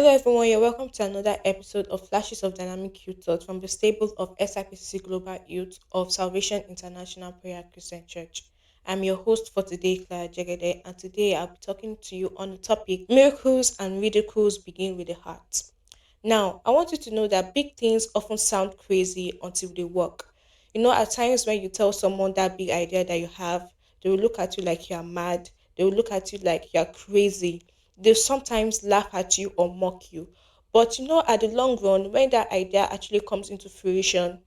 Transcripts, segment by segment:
Hello, everyone. You're welcome to another episode of Flashes of Dynamic Youth Thought from the stable of SIPCC Global Youth of Salvation International Prayer Christian Church. I'm your host for today, Clara Jegede, and today I'll be talking to you on the topic Miracles and Ridicules Begin with the Heart. Now, I want you to know that big things often sound crazy until they work. At times when you tell someone that big idea that you have, they will look at you like you're mad. They will look at you like you're crazy. They sometimes laugh at you or mock you. But at the long run, when that idea actually comes into fruition,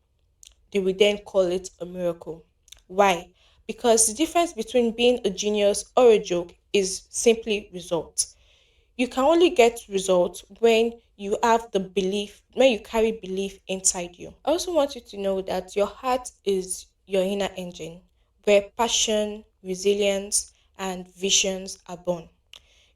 they will then call it a miracle. Why? Because the difference between being a genius or a joke is simply results. You can only get results when you have the belief, when you carry belief inside you. I also want you to know that your heart is your inner engine where passion, resilience, and visions are born.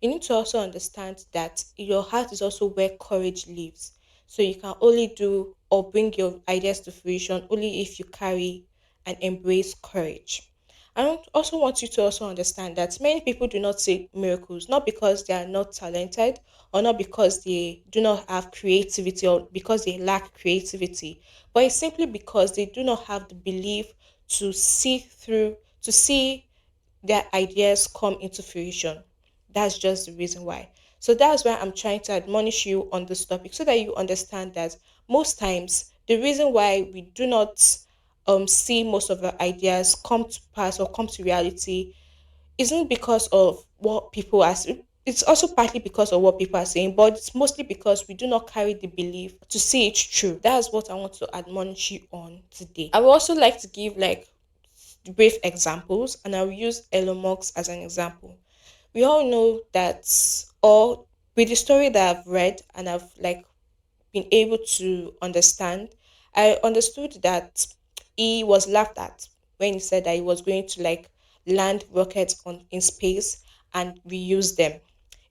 You need to also understand that your heart is also where courage lives. So you can only do or bring your ideas to fruition only if you carry and embrace courage. Also want you to also understand that many people do not see miracles, not because they are not talented or not because they do not have creativity or because they lack creativity, but it's simply because they do not have the belief to see through, to see their ideas come into fruition. That's just the reason why. So that's why I'm trying to admonish you on this topic so that you understand that most times the reason why we do not see most of our ideas come to pass or come to reality isn't because of what people are saying. It's also partly because of what people are saying, but it's mostly because we do not carry the belief to see it true. That's what I want to admonish you on today. I would also like to give like brief examples, and I'll use Elon Musk as an example. We all know that, or with the story that I've read and I've like been able to understand, I understood that he was laughed at when he said that he was going to like land rockets on in space and reuse them.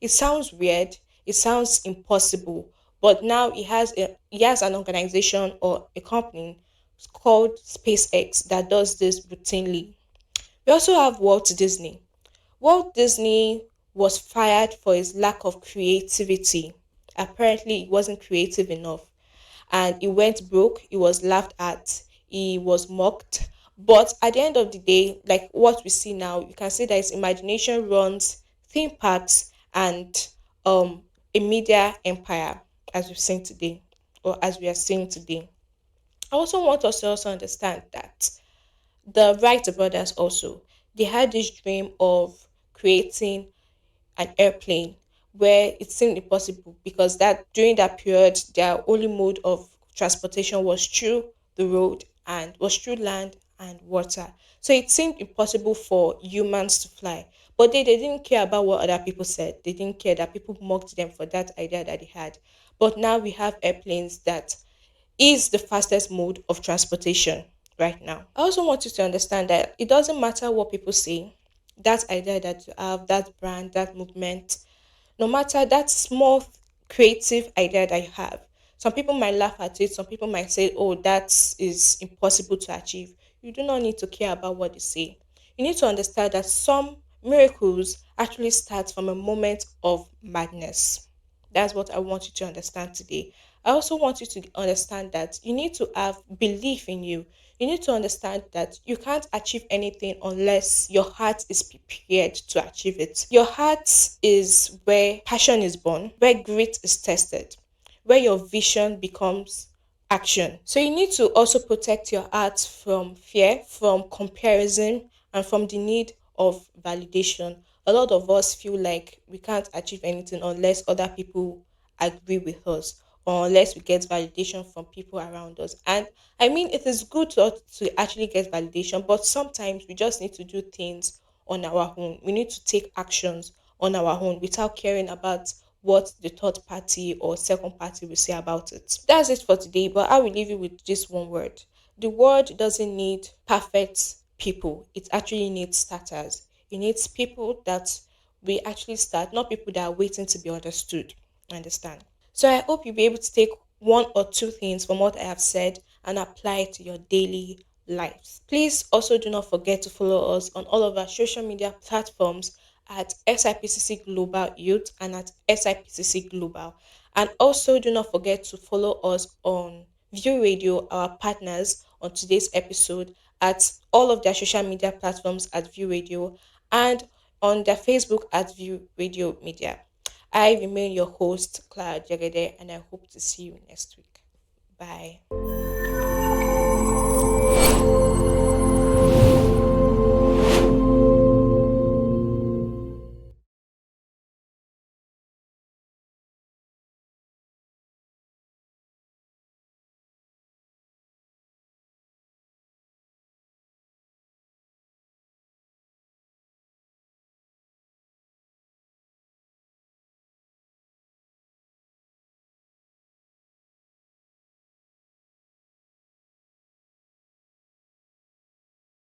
It sounds weird, it sounds impossible, but now he has an organization or a company called SpaceX that does this routinely. We also have Walt Disney. Walt Disney was fired for his lack of creativity. Apparently, he wasn't creative enough and he went broke. He was laughed at, he was mocked. But at the end of the day, like what we see now, you can see that his imagination runs theme parks and a media empire, as we've seen today, or as we are seeing today. I also want us to also understand that the Wright brothers also, they had this dream of creating an airplane where it seemed impossible because that during that period their only mode of transportation was through the road and was through land and water. So it seemed impossible for humans to fly. But they didn't care about what other people said. They didn't care that people mocked them for that idea that they had. But now we have airplanes that is the fastest mode of transportation right now. I also want you to understand that it doesn't matter what people say, that idea that you have, that brand, that movement, no matter that small creative idea that you have. Some people might laugh at it, some people might say, oh, that is impossible to achieve. You do not need to care about what they say. You need to understand that some miracles actually start from a moment of madness. That's what I want you to understand today. I also want you to understand that you need to have belief in you. You need to understand that you can't achieve anything unless your heart is prepared to achieve it. Your heart is where passion is born, where grit is tested, where your vision becomes action. So you need to also protect your heart from fear, from comparison, and from the need of validation. A lot of us feel like we can't achieve anything unless other people agree with us or unless we get validation from people around us. And I mean, it is good to actually get validation, but sometimes we just need to do things on our own. We need to take actions on our own without caring about what the third party or second party will say about it. That's it for today, but I will leave you with just one word. The world doesn't need perfect people, it actually needs starters. It needs people that we actually start, not people that are waiting to be understood. Understand? So I hope you'll be able to take one or two things from what I have said and apply it to your daily lives. Please also do not forget to follow us on all of our social media platforms at SIPCC Global Youth and at SIPCC Global. And also, do not forget to follow us on View Radio, our partners on today's episode, at all of their social media platforms at View Radio and on their Facebook at View Radio Media. I remain your host, Clara Jagede, and I hope to see you next week. Bye.